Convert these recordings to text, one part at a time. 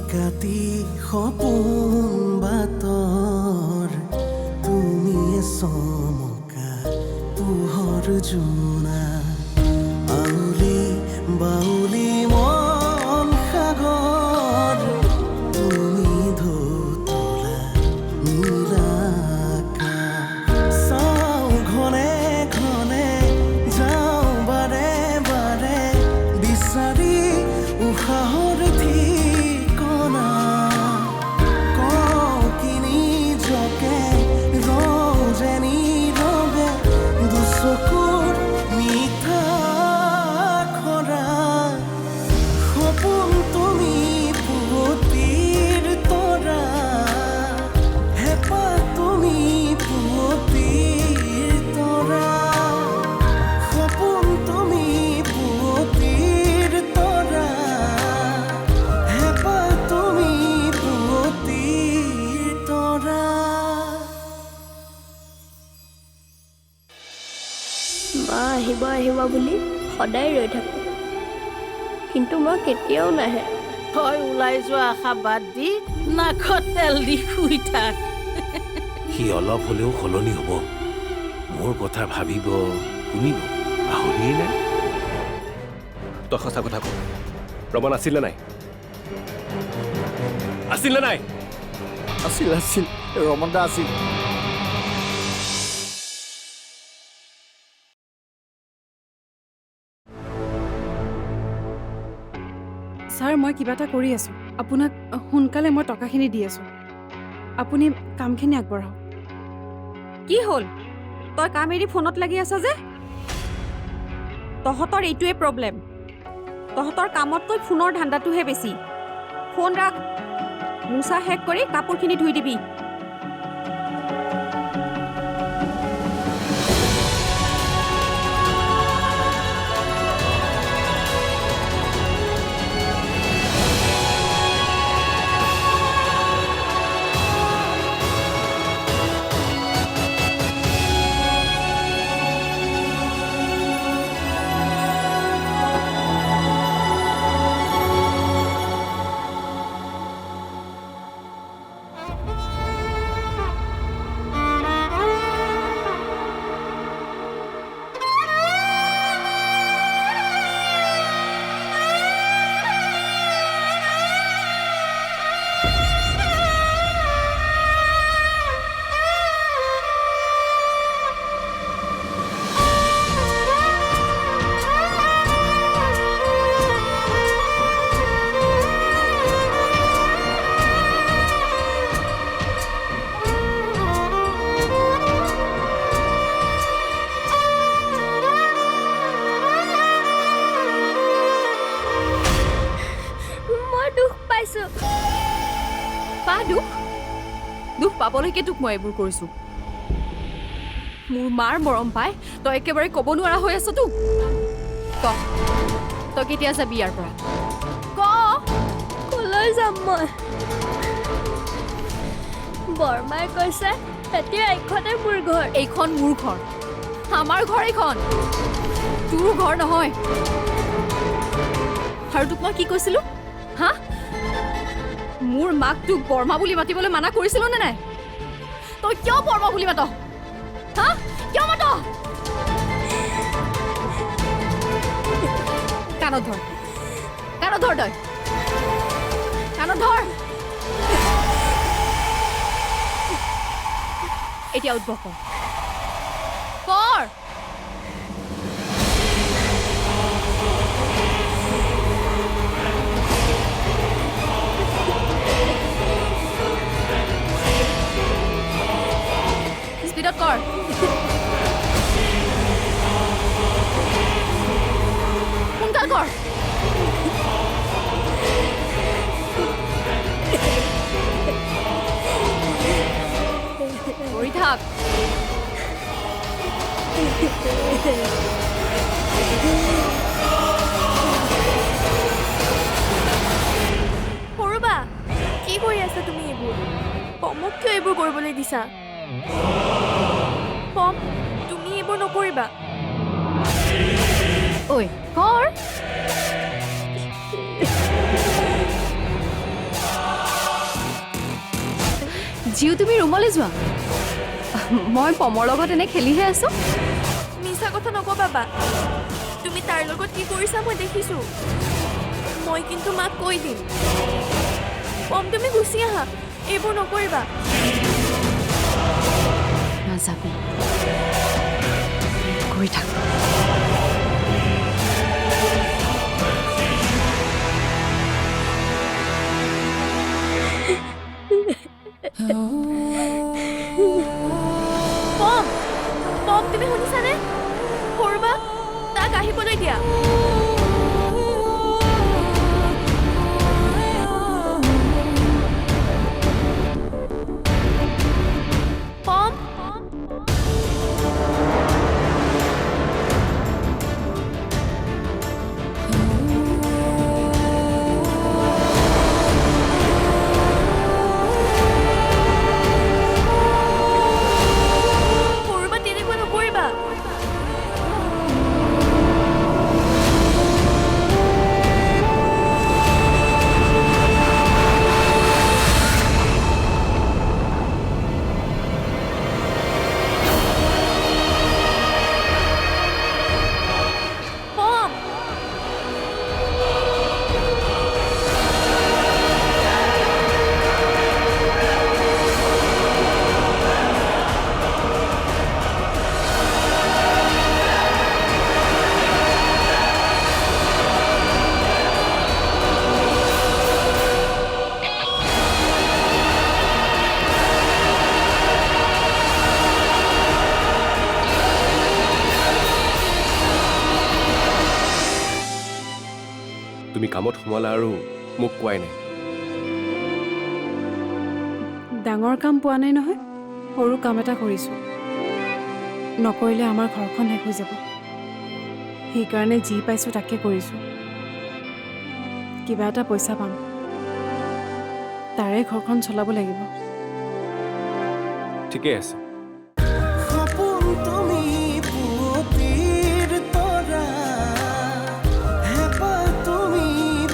নিকাতি সপোন বাতৰ তুমি চমকা পোহৰ জোনা আউলি বাউলি মন সাগৰ তুমি ধুতলা নীলাকা চাওঁ ঘনে ঘনে যাওঁ বাৰে বাৰে বিচাৰি উশাহৰ ঠিকনা কওঁ কিনি জকে ৰজেনি ৰবে দুচকুৰ মিঠা খৰা সপোন তুমি পুৱতিৰ তৰা হেঁপাহ তুমি পুৱতিৰ তৰা সপোন তুমি পুৱতিৰ তৰা হেঁপাহ তুমি পুৱতিৰ তৰা মা আহিব আহিব বুলি সদায় ৰৈ থাকোঁ কিন্তু মই কেতিয়াও নাহে তই ওলাই যোৱা আশা বাদ দি নাকত তেল দি শুই থাক সি অলপ হ'লেও সলনি হ'ব মোৰ কথা ভাবিব শুনিব পাহৰিয়েই নাই তই সঁচা কথা ক প্ৰমাণ আছিল নে নাই আছিল নে নাই আছিল আছিল ৰমন দা আছিল ছাৰ মই কিবা এটা কৰি আছোঁ আপোনাক সোনকালে মই টকাখিনি দি আছোঁ আপুনি কামখিনি আগবঢ়াওক কি হ'ল তই কাম এৰি ফোনত লাগি আছ যে তহঁতৰ এইটোৱে প্ৰব্লেম তহঁতৰ কামতকৈ ফোনৰ ধান্দাটোহে বেছি ফোন ৰাখ মোচা শেষ কৰি কাপোৰখিনি ধুই দিবি দুখ পাবলৈকে তোক মই এইবোৰ কৰিছোঁ মোৰ মাৰ মৰম পাই তই একেবাৰে ক'ব নোৱাৰা হৈ আছ তোক তই কেতিয়া যাবি ইয়াৰ পৰা কলৈ যাম মই বৰমাই কৈছে এতিয়া এইখনে মোৰ ঘৰ এইখন মোৰ ঘৰ আমাৰ ঘৰ এইখন তোৰ ঘৰ নহয় আৰু তোক মই কি কৈছিলোঁ হা মোৰ মাক তোক বৰমা বুলি মাতিবলৈ মানা কৰিছিলোঁ নে নাই তই কিয় বৰমা বুলি মাত হা কিয় মাত কাণত ধৰ তই কাণত ধৰ এতিয়া উদ্ভৱ কৰ স্পীডত কৰ সোনকাল কৰ কৰি থাক সৰুবা কি কৰি আছা তুমি এইবোৰ মোক কিয় এইবোৰ কৰিবলৈ দিছা পম তুমি এইবোৰ নকৰিবা ঐ কৰ জিউ তুমি ৰুমলৈ যোৱা মই পমৰ লগত এনে খেলিহে আছো মিছা কথা নকবা বা তুমি তাৰ লগত কি কৰিছা মই দেখিছো মই কিন্তু মাক কৈ দিম পম তুমি গুচি আহা এইবোৰ নকৰিবা নাযাবি গৈ থাক পম পম তুমি শুনিছানে সৰুবা তাক আহিবলৈ দিয়া পম সৰুবা তেনেকুৱা নকৰিবা পম তুমি কামত সোমালা আৰু মোক কোৱাই নাই ডাঙৰ কাম পোৱা নাই নহয় সৰু কাম এটা কৰিছোঁ নকৰিলে আমাৰ ঘৰখন শেষ হৈ যাব সেইকাৰণে যি পাইছোঁ তাকে কৰিছোঁ কিবা এটা পইচা পাম তাৰে ঘৰখন চলাব লাগিব ঠিকেই আছে সপোন তুমি পুৱতিৰ তৰা হেঁপাহ তুমি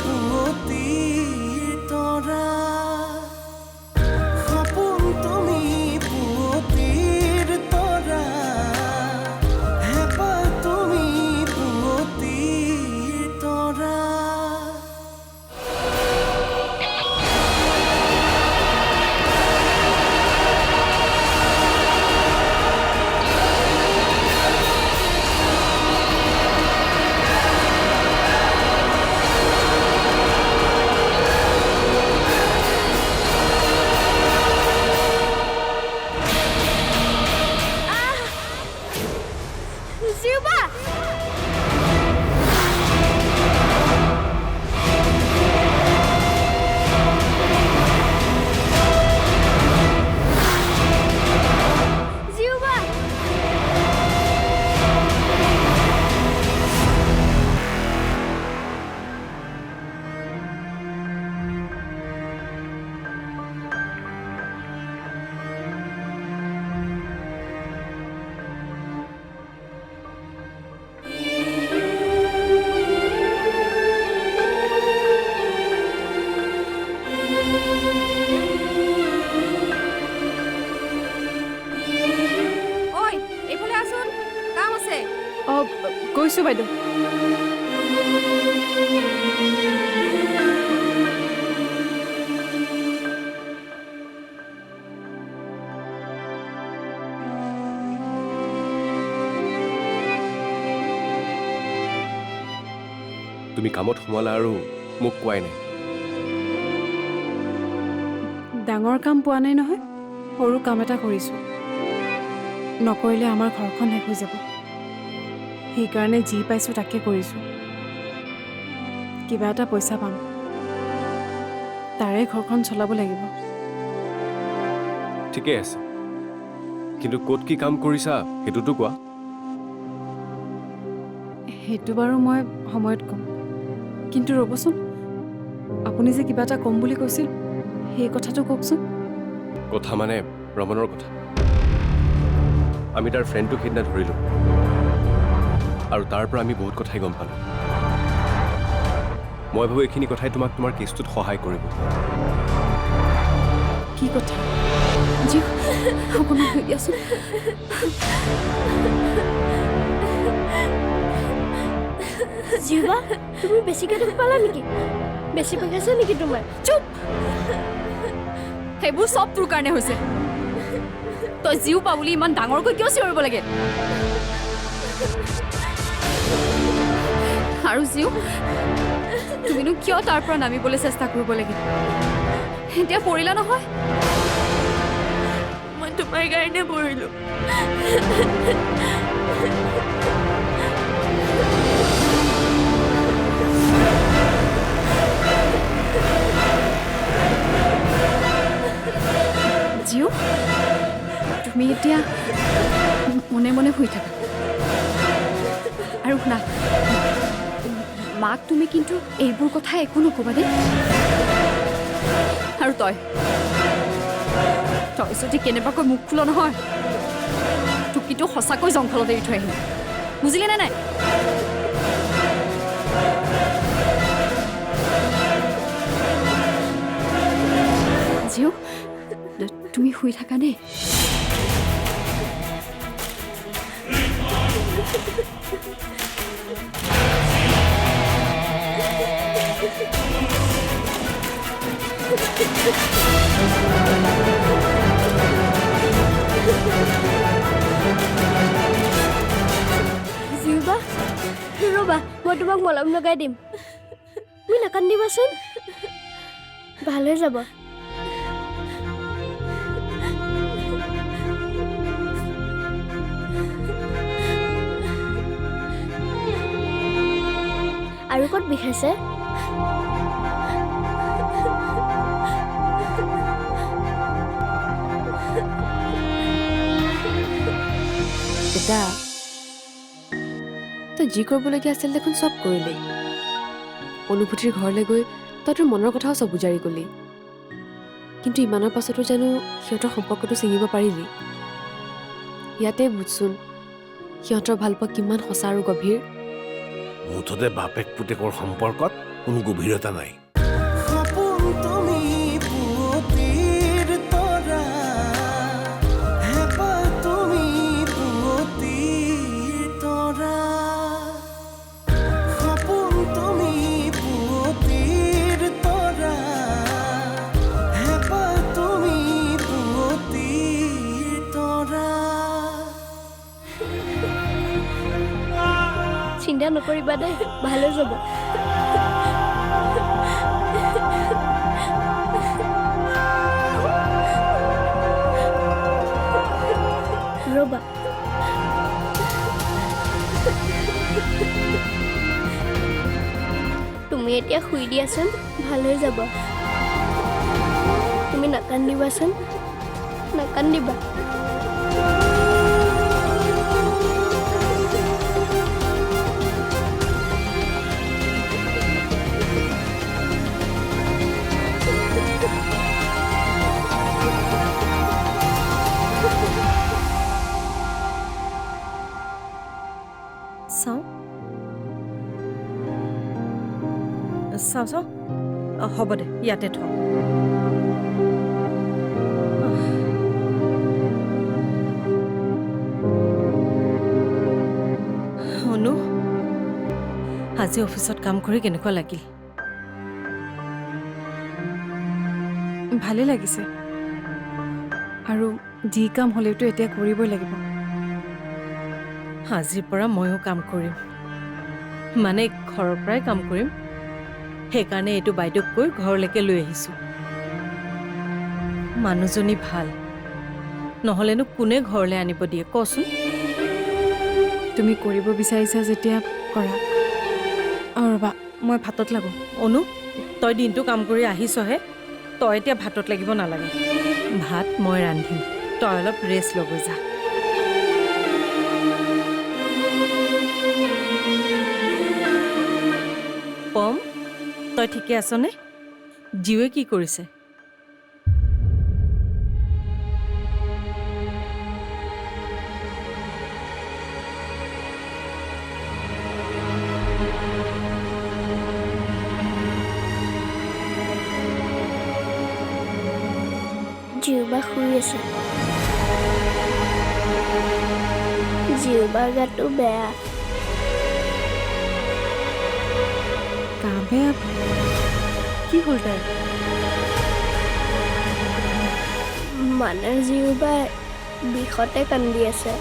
পুৱতিৰ তৰা সপোন তুমি পুৱতিৰ তৰা হেঁপাহ তুমি পুৱতিৰ তৰা জিউবা জিউবা ঐ এইফালে আছোন কাম আছে অঁ গৈছোঁ বাইদেউ তুমি কামত সোমালা আৰু মোক কোৱাই নাই ডাঙৰ কাম পোৱা নাই নহয় সৰু কাম এটা কৰিছোঁ নকৰিলে আমাৰ ঘৰখন শেষ হৈ যাব সেইকাৰণে যি পাইছোঁ তাকে কৰিছোঁ কিবা এটা পইচা পাম তাৰে ঘৰখন চলাব লাগিব ঠিকেই আছে কিন্তু ক'ত কি কাম কৰিছা সেইটোতো কোৱা সেইটো বাৰু মই সময়ত ক'ম কিন্তু ৰ'বচোন আপুনি যে কিবা এটা ক'ম বুলি কৈছিল সেই কথাটো কওকচোন কথা মানে ৰমনৰ কথা আমি তাৰ ফ্ৰেণ্ডটোক সিদিনা ধৰিলোঁ আৰু তাৰ পৰা আমি বহুত কথাই গম পালোঁ মই ভাবোঁ এইখিনি কথাই তোমাক তোমাৰ কেছটোত সহায় কৰিব কি কথা জিউ অকণমান হৈ দিয়াচোন জিউবা তুমি বেছিকৈ দুখ পালা নেকি বেছি পেখাইছে নেকি তোমাৰ চুপ সেইবোৰ চব তোৰ কাৰণে হৈছে তই জিউ পা বুলি ইমান ডাঙৰকৈ কিয় চিঞৰিব লাগে আৰু জিউ তুমিনো কিয় তাৰ পৰা নামিবলৈ চেষ্টা কৰিব লাগে এতিয়া পৰিলা নহয় মই তোমাৰ কাৰণে পৰিলোঁ জিউ তুমি এতিয়া মনে মনে শুই থাকা আৰু শুনা মাক তুমি কিন্তু এইবোৰ কথা একো নকবা দেই আৰু তই যদি কেনেবাকৈ মুখ খোল নহয় তোক কিন্তু সঁচাকৈ জংঘলত এৰি থৈ আহিম বুজিলে নে নাই জিউ তুমি শুই থাকা দেই জিউবা ৰ'বা মই তোমাক মলম লগাই দিম তুমি নাকান্দিবাচোন ভাল হৈ যাব আৰু ক'ত বিষাইছে বেটা তই যি কৰিবলগীয়া আছিল দেখোন চব কৰিলি অনুভূতিৰ ঘৰলৈ গৈ তই তোৰ মনৰ কথাও চব বুজাৰি গলি কিন্তু ইমানৰ পাছতো জানো সিহঁতৰ সম্পৰ্কটো ছিঙিব পাৰিলি ইয়াতে বুজচোন সিহঁতৰ ভালপোৱা কিমান সঁচা আৰু গভীৰ মুঠতে বাপেক পুতেকৰ সম্পৰ্কত কোনো গভীৰতা নাই সপোন তুমি পুৱতিৰ তৰা হেঁপাহ তুমি পুৱতিৰ তৰা সপোন তুমি পুৱতিৰ তৰা হেঁপাহ তুমি পুৱতিৰ তৰা চিন্তা নকৰিবা দেই ভাল হৈ যাব ৰ'বা তুমি এতিয়া শুই দিয়াচোন ভাল হৈ যাব তুমি নাকান্দিবাচোন নাকান্দিবা চাওঁ হ'ব দে ইয়াতে থ অনু আজি অফিচত কাম কৰি কেনেকুৱা লাগিল ভালেই লাগিছে আৰু যি কাম হ'লেওতো এতিয়া কৰিবই লাগিব আজিৰ পৰা ময়ো কাম কৰিম মানে ঘৰৰ পৰাই কাম কৰিম সেইকাৰণে এইটো বাইদেউক কৈ ঘৰলৈকে লৈ আহিছোঁ মানুহজনী ভাল নহ'লেনো কোনে ঘৰলৈ আনিব দিয়ে কচোন তুমি কৰিব বিচাৰিছা যেতিয়া কৰা ৰ'বা মই ভাতত লাগো অনু তই দিনটো কাম কৰি আহিছহে তই এতিয়া ভাতত লাগিব নালাগে ভাত মই ৰান্ধিম তই অলপ ৰেষ্ট ল'ব যা পম তই ঠিকে আছনে জীৱে কি কৰিছে জিউ জিউবা শুই আছে। জিউবাৰ গাটো বেয়া। গা বেয়া কি হ'ল তাই? মানে জিউবাই বিষতে কান্দি আছে।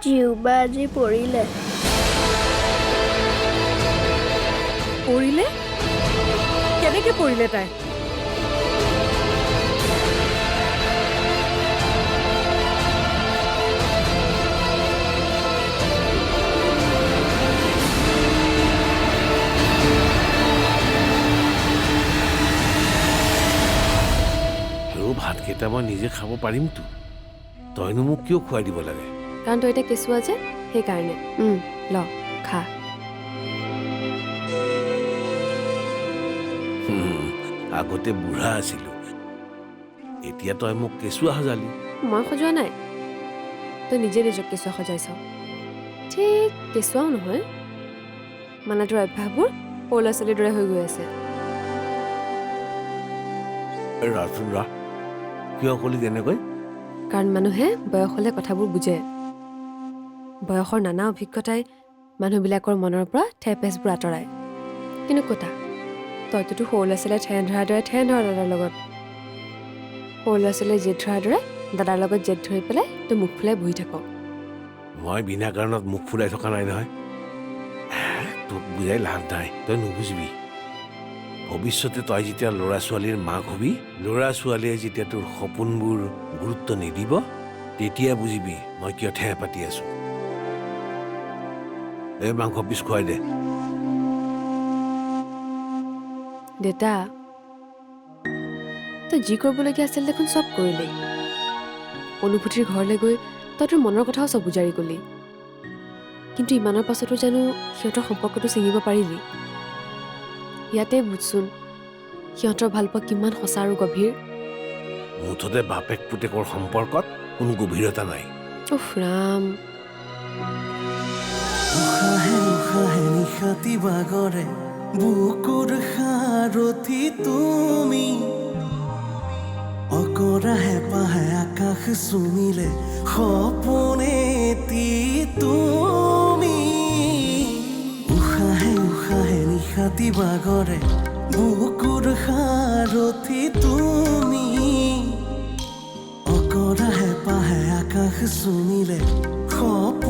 জিউবা আজি পৰিলে। পৰিলে? কেনেকে পৰিলে তাই? হেৰ' ভাতকেইটা মই নিজে খাব পাৰিমতো। তইনো মোক কিয় খুৱাই দিব লাগে? কাৰণ তই এতিয়া কেঁচুৱা যে সেইকাৰণে ল খা। আগতে বুঢ়া আছিলো, এতিয়া তই মোক কেঁচুৱা সজালি। মই সজোৱা নাই, তই নিজে নিজক কেঁচুৱা সজাইছ। ঠিক কেঁচুৱাও নহয়, মানে তোৰ অভ্যাসবোৰ সৰু ল'ৰা ছোৱালীৰ দৰে হৈ গৈ আছে। ৰাচোন ৰা, কিয় কলি তেনেকৈ? কাৰণ মানুহে বয়স হ'লে কথাবোৰ বুজে। বয়সৰ নানা অভিজ্ঞতাই মানুহবিলাকৰ মনৰ পৰা ঠেপেচবোৰ আঁতৰায়। কিন্তু কথা, তইতোতো সৰু ল'ৰা ছোৱালীয়ে ঠেন ধৰাৰ দৰে ঠেন ধৰ দাদাৰ লগত। সৰু ল'ৰা ছোৱালীয়ে জেদ ধৰাৰ দৰে দাদাৰ লগত জেদ ধৰি পেলাই তই মুখ ফুলাই বহি থাক। মই বিনা কাৰণত মুখ ফুলাই থকা নাই নহয়। তোক বুজাই লাভ নাই, তই নুবুজিবি। ভৱিষ্যতে তই যেতিয়া ল'ৰা ছোৱালীৰ মাক হবি, ল'ৰা ছোৱালীয়ে যেতিয়া তোৰ সপোনবোৰ গুৰুত্ব নিদিব, তেতিয়া বুজিবি মই কিয় ঠেহ পাতি আছো। এই মাংস পিচ খুৱাই দে। দেউতা, তই যি কৰিবলগীয়া আছিল দেখোন চব কৰিলি। অনুভূতিৰ ঘৰলৈ গৈ তই তোৰ মনৰ কথাও চব উজাৰি গলি। কিন্তু ইমানৰ পাছতো জানো সিহঁতৰ সম্পৰ্কটো ছিঙিব পাৰিলি? ইয়াতে বুজচোন সিহঁতৰ ভালপোৱা কিমান সঁচা আৰু গভীৰ। মুঠতে বাপেক পুতেকৰ সম্পৰ্কত কোনো গভীৰতা নাই। উফ ৰাম, উশাহে উশাহে নিশাতি বাগৰে বুকুৰ সাৰথি তুমি, অকৰা হেঁপাহে আকাশ চুমিলে সপোনেতি তুমি। উশাহে উশাহে নিশাতি বাগৰে বুকুৰ সাৰথি তুমি, অকৰা হেঁপাহে আকাশ চুমিলে সপোন